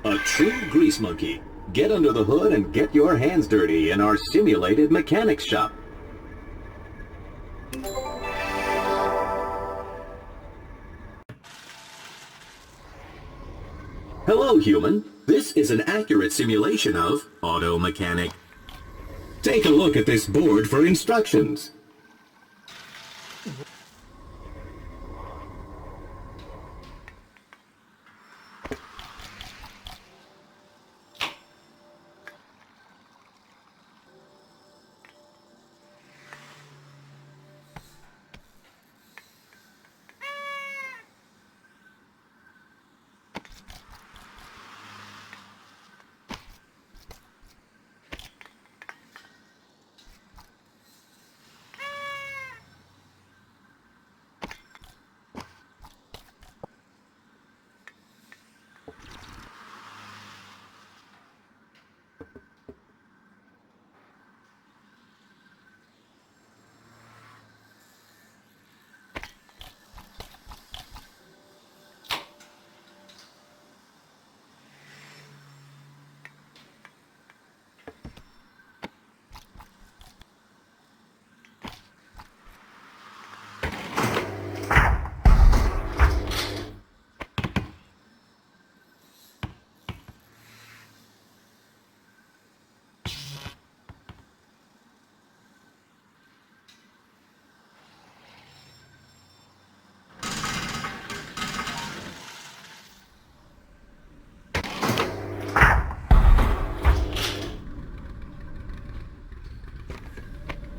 A true grease monkey. Get under the hood and get your hands dirty in our simulated mechanics shop. Hello, human. This is an accurate simulation of auto mechanic. Take a look at this board for instructions.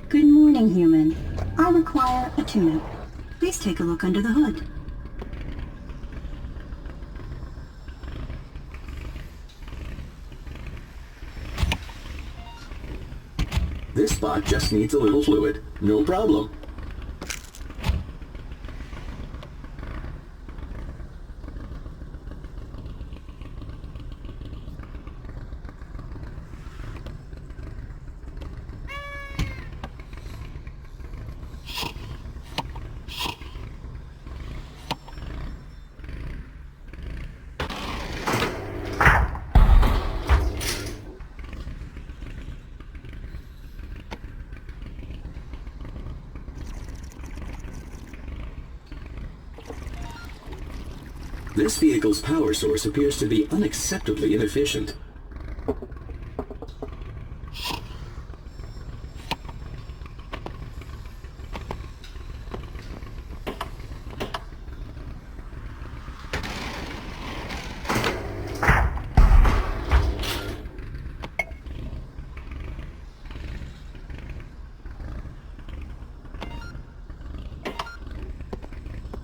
Good morning, human. I require a tune-up. Please take a look under the hood. This spot just needs a little fluid. No problem. This vehicle's power source appears to be unacceptably inefficient.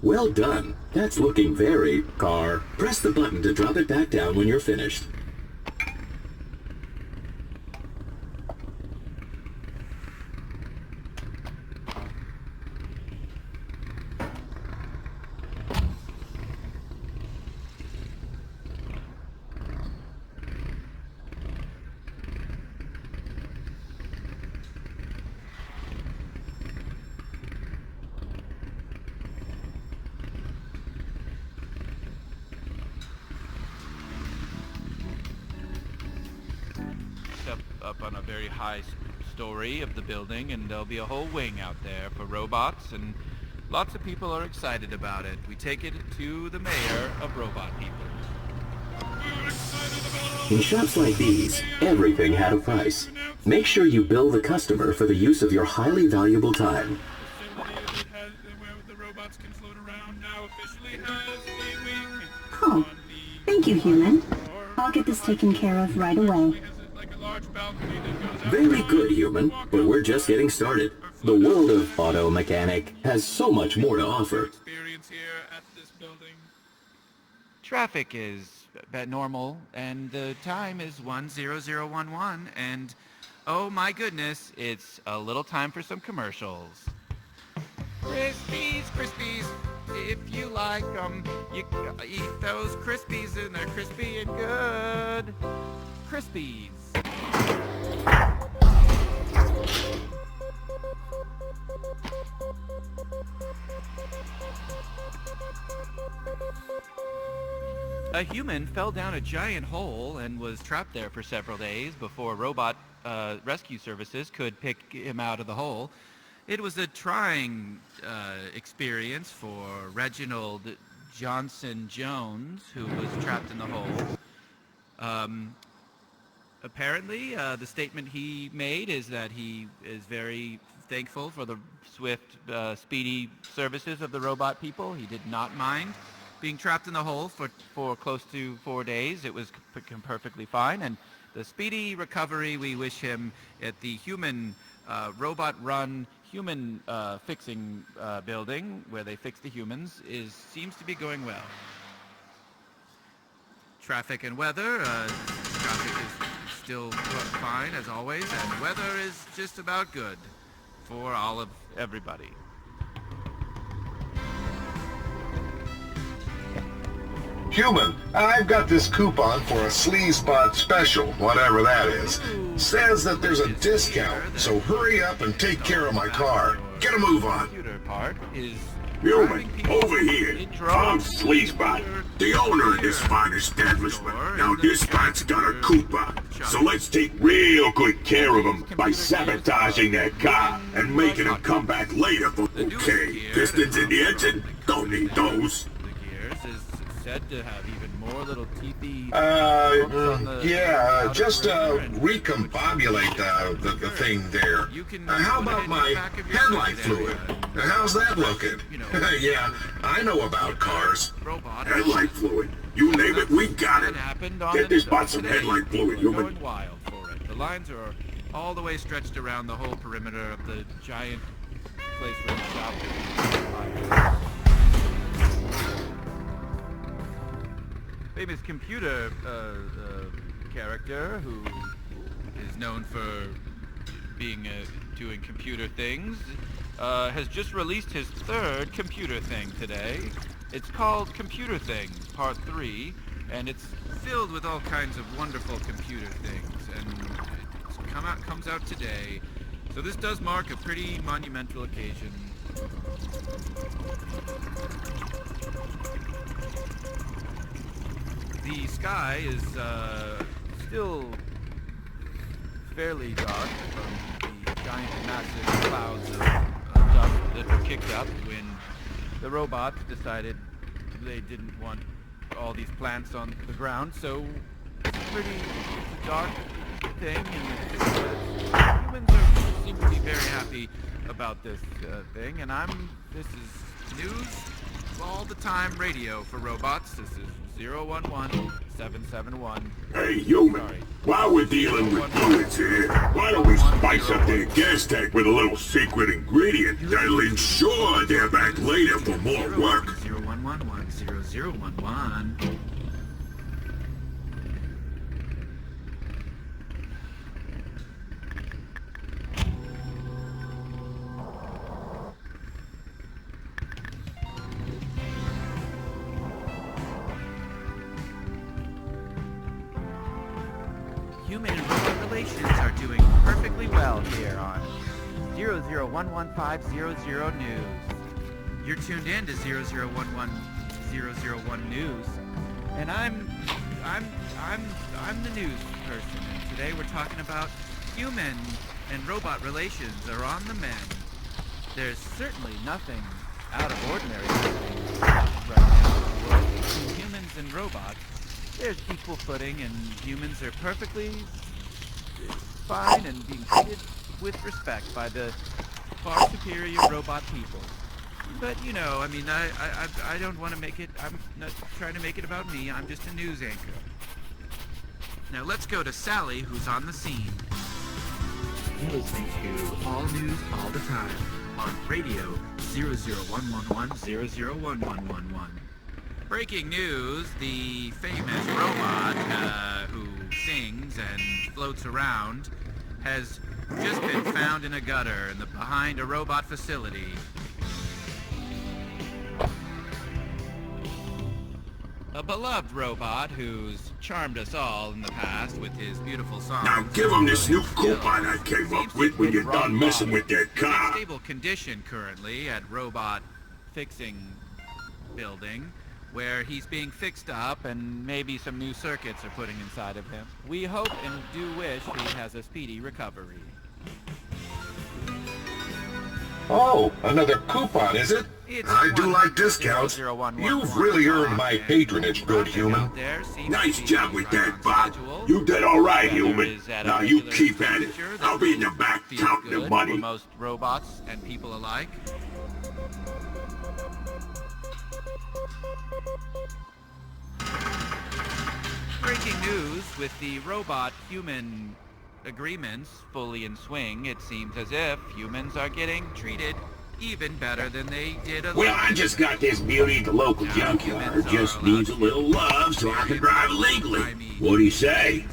Well done. That's looking very car. Press the button to drop it back down when you're finished. Up on a very high story of the building, and there'll be a whole wing out there for robots, and lots of people are excited about it. We take it to the mayor of Robot People. In shops like these, everything had a price. Make sure you bill the customer for the use of your highly valuable time. Oh, thank you, human. I'll get this taken care of right away. Very good, human, but we're just getting started. The world of auto mechanic has so much more to offer. Traffic is normal, and the time is 1:0011, and oh my goodness, it's a little time for some commercials. Crispies, Crispies, if you like them, you eat those Crispies, and they're crispy and good. Crispies. A human fell down a giant hole and was trapped there for several days before robot rescue services could pick him out of the hole. It was a trying experience for Reginald Johnson Jones, who was trapped in the hole. Apparently, the statement he made is that he is very thankful for the swift, speedy services of the robot people. He did not mind being trapped in the hole for close to 4 days. It was perfectly fine, and the speedy recovery we wish him at the human robot-run human fixing building where they fix the humans seems to be going well. Traffic and weather. Traffic is still fine as always, and weather is just about good for all of everybody. Human, I've got this coupon for a Sleazebot special, whatever that is. Says that there's a discount, so hurry up and take care of my car. Get a move on. Computer part is Human, over here. I'm Sleazebot, the owner of this fine establishment. Now this spot's got a coupon, so let's take real good care of him by sabotaging their car and making him come back later for... Okay, pistons in the engine? Don't need those. The gears is said to have even more little teethy... just recombobulate the thing there. How about my headlight fluid? How's that looking? Yeah, I know about cars. Headlight fluid. You name it, we got it. Get this spot some headlight fluid, human. Going wild for it. The lines are all the way stretched around the whole perimeter of the giant place where the shop is. Famous computer character who is known for being doing computer things has just released his third computer thing today. It's called Computer Thing Part 3, and it's filled with all kinds of wonderful computer things, and it comes out today. So this does mark a pretty monumental occasion. The sky is still fairly dark from the giant massive clouds of dust that were kicked up when the robots decided they didn't want all these plants on the ground, so it's a dark thing, and humans seem to be very happy about this thing, and this is news all the time radio for robots. This is 011-771. Hey, human. Sorry. While we're dealing with fluids here, why don't we spice up their gas tank with a little secret ingredient that'll ensure they're back later for more work? 0111-0011. Human and robot relations are doing perfectly well here on 0011-500 News. You're tuned in to 0011-001 News, and I'm the news person. And today we're talking about human and robot relations are on the mend. There's certainly nothing out of ordinary right now in the world between humans and robots. There's equal footing, and humans are perfectly fine and being treated with respect by the far superior robot people. But, I don't want to make it, I'm not trying to make it about me, I'm just a news anchor. Now let's go to Sally, who's on the scene. You're listening to All News All the Time on Radio 0011-00111. Breaking news, the famous robot who sings and floats around has just been found in a gutter behind a robot facility. A beloved robot who's charmed us all in the past with his beautiful songs. Now give them this new coupon I came up with when you're done messing with their car. In stable condition currently at Robot Fixing Building, where he's being fixed up and maybe some new circuits are putting inside of him. We hope and do wish he has a speedy recovery. Oh, another coupon, is it? It's I do like discounts. 10011. You've really earned my patronage, good human. Nice job with that, Bot. You did all right, human. Now you keep at it. I'll be in the back counting the For money. most robots and people alike. Breaking news: with the robot-human agreements fully in swing, it seems as if humans are getting treated even better than they did. Well, I just got this beauty at the local junkyard. Just needs a little love so I can drive legally. What do you say?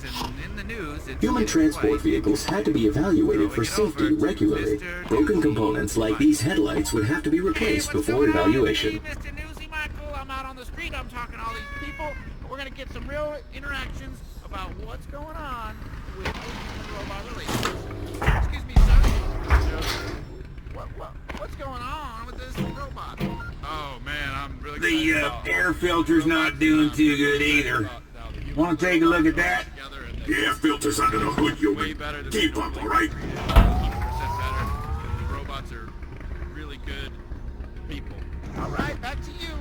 In the news, it's Human transport vehicles had to be evaluated for safety regularly. Broken components like these headlights would have to be replaced before evaluation. Mr. Newsy Michael, I'm out on the street. I'm talking to all these people. We're gonna get some real interactions about what's going on with human-robot relations. Excuse me, sir. What's going on with this robot? Oh man, I'm really. The air filter's not doing too good either. Want to take a look at that? The air filter's under the hood, human. Keep up, all right? 100% better. The robots are really good people. All right, back to you.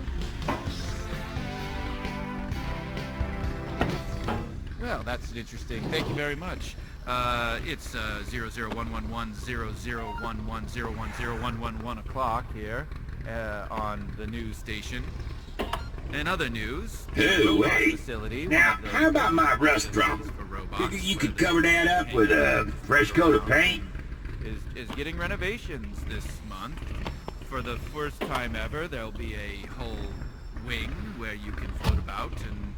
Well, that's interesting. Thank you very much. It's 001110011011011 o'clock here on the news station. In other news, Hey, robot wait. facility. Now, one of the how about my rust problem? for robots, Figure you where could the cover that up with a fresh coat of paint? is getting renovations this month. For the first time ever, there'll be a whole wing where you can float about and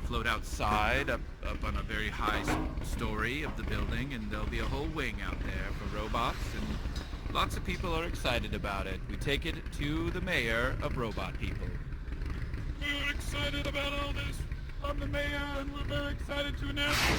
float outside up on a very high story of the building, and there'll be a whole wing out there for robots, and lots of people are excited about it. We take it to the mayor of Robot People. We're excited about all this. I'm the mayor, and we're very excited to announce that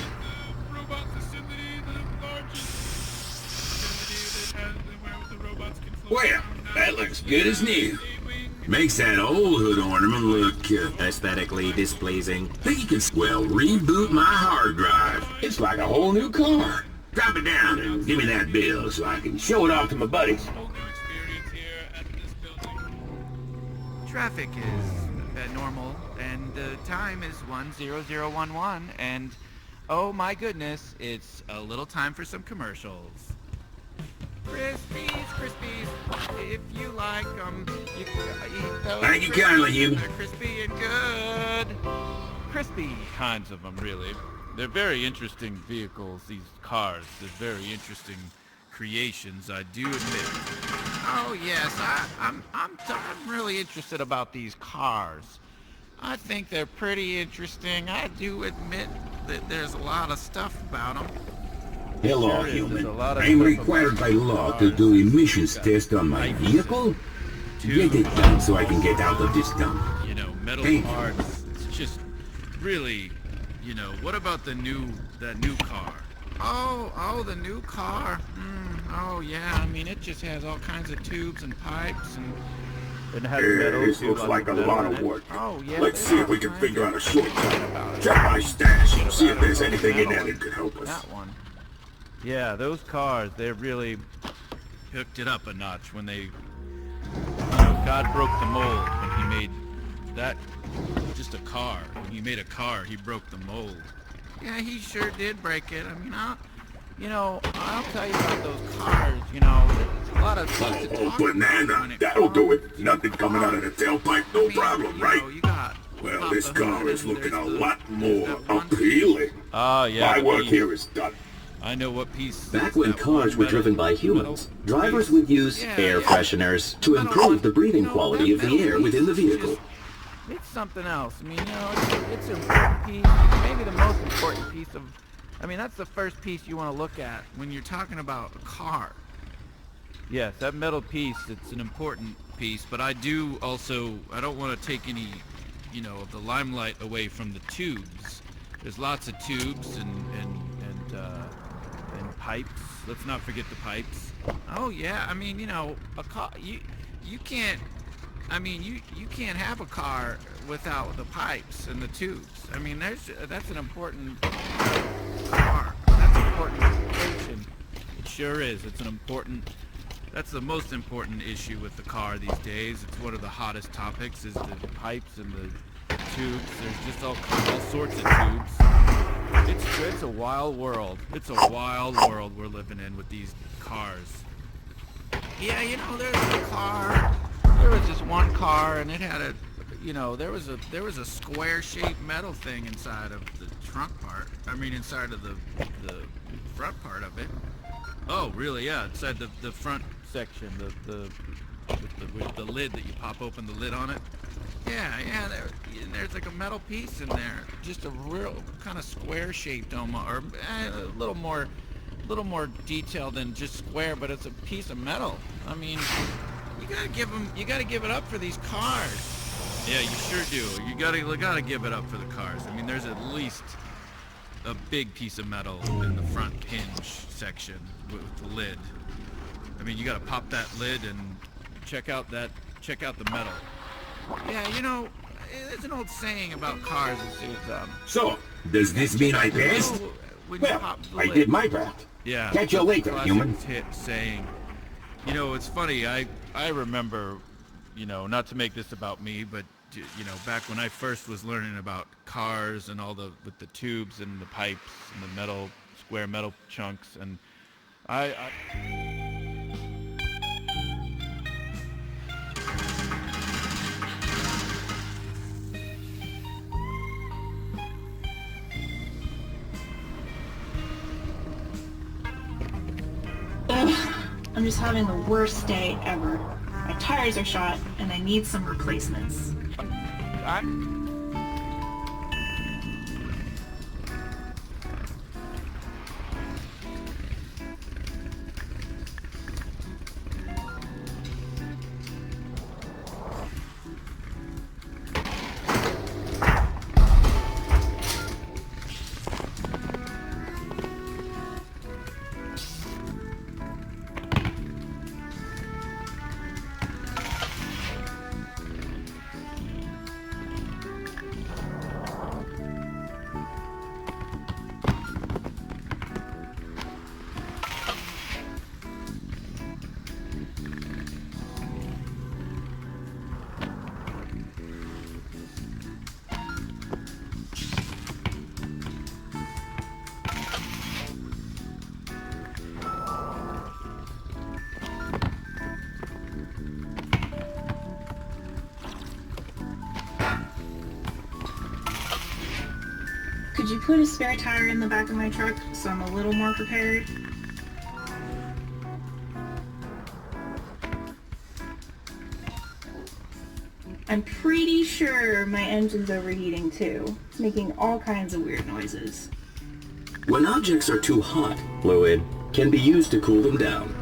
the robot facility, the largest facility that has where the robots can float Well, around that now, looks good as new. a wing. Makes that old hood ornament look, Aesthetically displeasing. think you can, well, reboot my hard drive. It's like a whole new car. Drop it down and give me that bill so I can show it off to my buddies. Whole new experience here at this building. Traffic is normal, and the time is 10011, and oh my goodness, it's a little time for some commercials. Crispies, if you like them, you can eat those. Thank you kindly, human. They're crispy and good. Crispy kinds of them, really. They're very interesting vehicles, these cars. They're very interesting creations, I do admit. Oh yes, I'm really interested about these cars. I think they're pretty interesting. I do admit that there's a lot of stuff about them. Hello, Sure is. human. There's a lot of I'm stuff required about by law cars to do emissions and test on my bikes vehicle. and Get it done so I can get out of this dump. You know, metal Thank you. parts. It's just really, you know, what about that new car? Oh, the new car. Oh yeah, I mean it just has all kinds of tubes and pipes and it has metal. This too, looks lots like a metal lot in of it. work. Oh yeah. Let's there's see if all we can kinds figure of out a shit shortcut. about it. Check my stash and see if there's About anything in metal. there that could help us. That one. Yeah, those cars, they really hooked it up a notch when they, you know, God broke the mold when he made that just a car. When he made a car, he broke the mold. Yeah, he sure did break it. I mean, I'll tell you about those cars, you know, there's a lot of stuff to Oh, talk about when banana. it That'll do comes it. to Nothing coming out of the tailpipe, no I mean, problem, you right? know, you got Well, Pop this the car Hood is and looking a there's lot the- more there's that one- appealing. Oh, yeah. My the work piece. here is done. I know what piece. Back when that cars one were metal- driven by humans, metal drivers piece. would use Yeah, air yeah. fresheners to Metal improve one. the breathing You know, quality that of the metal air piece within the is vehicle. just- it's something else. I mean, you know, it's an important piece. Maybe the most important piece of. I mean, that's the first piece you want to look at when you're talking about a car. Yes, that metal piece. It's an important piece, but I do also. I don't want to take any, you know, of the limelight away from the tubes. There's lots of tubes and pipes. Let's not forget the pipes. Oh yeah, I mean, you know, a car. You can't I mean, you can't have a car without the pipes and the tubes. I mean, that's an important part. That's an important function. It sure is. That's the most important issue with the car these days. It's one of the hottest topics is the pipes and the tubes. There's just all sorts of tubes. It's a wild world. It's a wild world we're living in with these cars. Yeah, there was this one car, and it had there was a square-shaped metal thing inside of the trunk part. I mean, inside of the front part of it. Oh, really? Yeah, inside the front section, with the lid that you pop open the lid on it. Yeah, there's like a metal piece in there, just a real kind of square-shaped almost, or a little more detailed than just square, but it's a piece of metal. I mean, you gotta give it up for these cars. Yeah, you sure do. You gotta give it up for the cars. I mean, there's at least a big piece of metal in the front hinge section with the lid. I mean, you gotta pop that lid and check out the metal. Yeah, there's an old saying about cars. So, does this mean I passed? When you Well, pop the I lid. did my part. Yeah. Catch you later, Classic human. hit saying. It's funny. I remember, not to make this about me, but back when I first was learning about cars and with the tubes and the pipes and the square metal chunks, and I Ugh, I'm just having the worst day ever. My tires are shot, and I need some replacements. Could you put a spare tire in the back of my truck so I'm a little more prepared? I'm pretty sure my engine's overheating too. It's making all kinds of weird noises. When objects are too hot, fluid can be used to cool them down.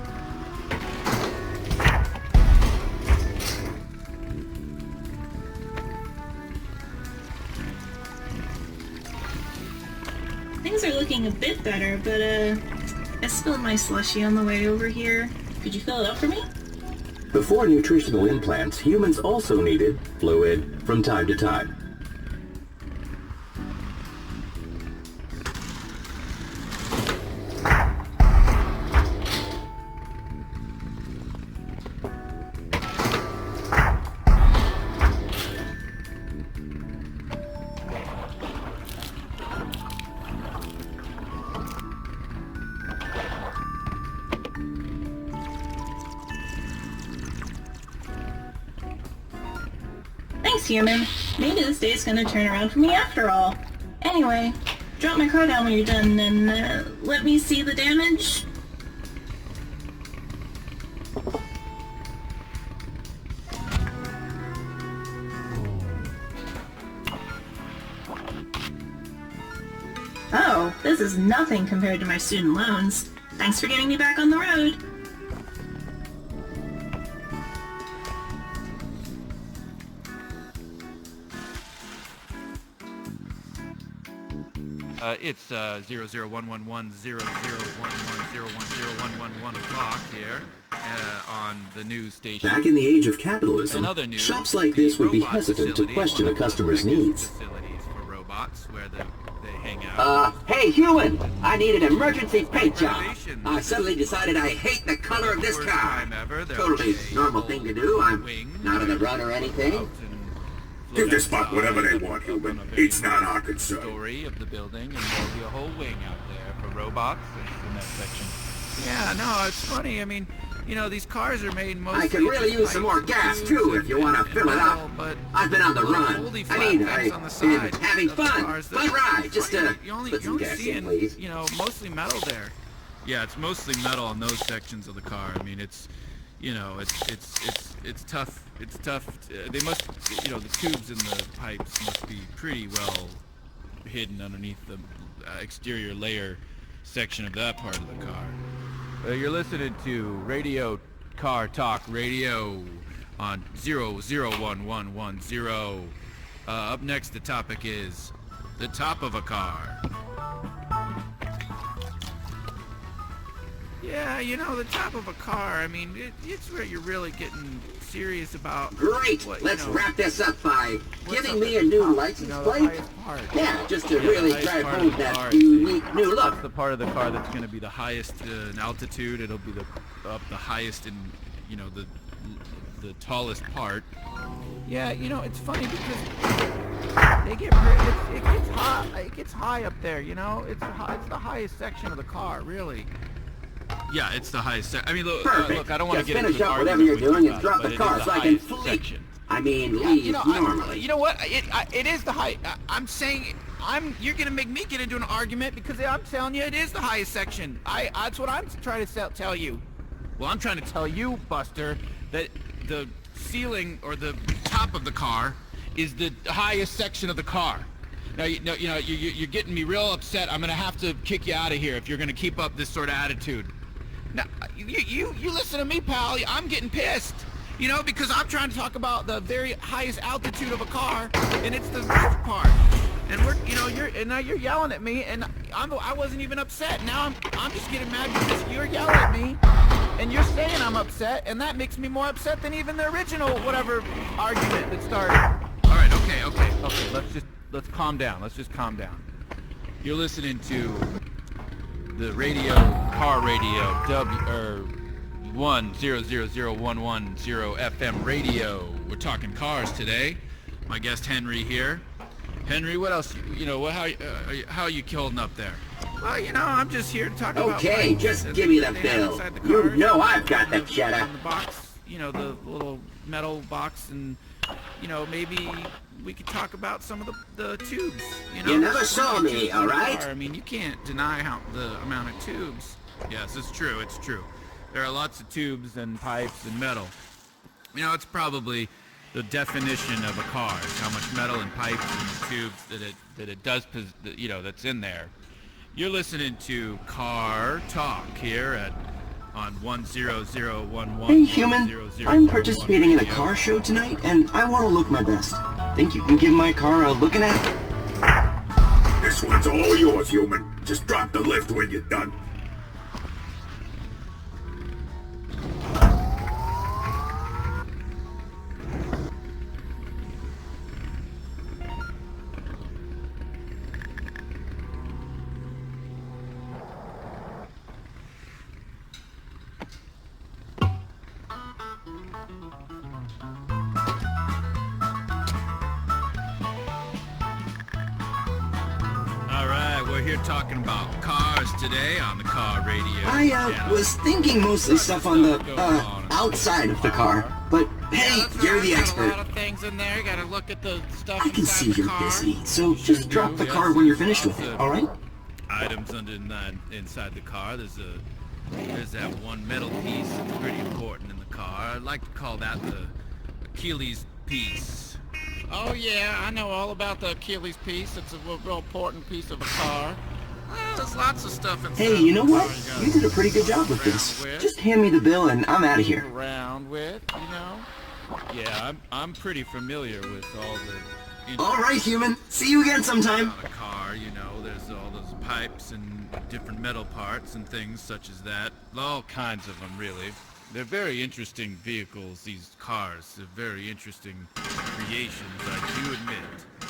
Things are looking a bit better, but I spilled my slushie on the way over here. Could you fill it up for me? Before nutritional implants, humans also needed fluid from time to time. Thanks, human. Maybe this day's gonna turn around for me after all. Anyway, drop my car down when you're done and let me see the damage. Oh, this is nothing compared to my student loans. Thanks for getting me back on the road. It's 00111001101101011 o'clock here. on the news station. Back in the age of capitalism, Another news, shops like the this would be robot hesitant to facility, question one a of the customer's biggest needs. facilities for robots where they hang out. Hey, human! I need an emergency paint job. Renovations. I suddenly decided I hate the color of this First car. time ever, there Totally was a normal thing to do. I'm wing not on the run or out anything. and Give the float Spot whatever they outside want, up on human. a very It's not our concern. story of the building, and there'll be a whole wing out there for robots in that section. Yeah, no, it's funny. I mean, you know, these cars are made mostly. I could really use some more gas, too, if you want to fill it up. But I've been on the run. moldy I mean, flat things on the I've been side having of the fun. cars Fun ride. Just you put only some gas see in, please. you know, mostly metal there. Yeah, it's mostly metal on those sections of the car. I mean, it's, you know, it's tough. It's tough. They must, you know, the tubes in the pipes must be pretty well hidden underneath the exterior layer section of that part of the car. You're listening to Radio Car Talk Radio on 001110. Up next, the topic is the top of a car. Yeah, you know, the top of a car, I mean, it's where you're really getting serious about... Great. what, Let's you know, wrap this up by what's giving up me at a the new top, license you know, the plate. highest part. Yeah, just to Yeah, the really highest drive part of home the that car is unique new That's look. the part of the car that's going to be the highest in altitude. It'll be up the highest in, you know, the tallest part. Yeah, you know, it's funny because it gets high up there, you know. It's the highest section of the car, really. Yeah, it's the highest. I mean, look, Perfect. I don't want to Just get into finish an up whatever argument you're with doing you and about drop it, the but it car is so the I can highest flee. section. I mean, Yeah, leave you know, normally. you know what? It is the high. I'm saying you're gonna make me get into an argument because I'm telling you it is the highest section. That's what I'm trying to tell you. Well, I'm trying to tell you, Buster, that the ceiling or the top of the car is the highest section of the car. Now, you're getting me real upset. I'm gonna have to kick you out of here if you're gonna keep up this sort of attitude. Now, you listen to me, pal. I'm getting pissed. You know, because I'm trying to talk about the very highest altitude of a car, and it's the roof part. And now you're yelling at me, and I wasn't even upset. Now I'm just getting mad because you're yelling at me, and you're saying I'm upset, and that makes me more upset than even the original whatever argument that started. All right, okay. Let's calm down. Let's just calm down. You're listening to the car radio 1000110 FM radio. We're talking cars today. My guest Henry here. Henry, what else? You know, how are you holding up there? Well, you know, I'm just here to talk about. Okay, bikes just and give me the things they have bill. inside the You cars. know I've got the cheddar. On the box, you know, the little metal box, and you know, maybe we could talk about some of the tubes. You know, You never there's saw plenty of me, tubes in all the right? car. I mean, you can't deny the amount of tubes. Yes, it's true. It's true. There are lots of tubes and pipes and metal. You know, it's probably the definition of a car is how much metal and pipes and tubes that it does, you know, that's in there. You're listening to Car Talk here on 10011. Hey human, I'm participating in a car show tonight and I want to look my best. Think you can give my car a looking at? This one's all yours, human. Just drop the lift when you're done. All right, we're here talking about cars today on the Car Radio. I channel. was thinking mostly stuff on the outside of the car. But hey, That's you're right, the got a expert. lot of things in there. You gotta look at the stuff I can inside see the you're car. busy, so just Sure drop do, the yes. car when you're finished with Lots it, of alright? Items inside the car. There's that one metal piece that's pretty important in the car. I'd like to call that the Achilles piece. Oh yeah, I know all about the Achilles piece. It's a real important piece of a car. Well, there's lots of stuff inside. Hey, you know the what? car gotta You did a pretty good job with around this. with. Just hand me the bill and I'm out of here. Around with, you know. Yeah, I'm pretty familiar with all the. You know, Alright, human. See you again sometime. on a car, you know, there's all those pipes and different metal parts and things such as that. All kinds of them, really. They're very interesting vehicles, these cars. They're very interesting creations, I do admit.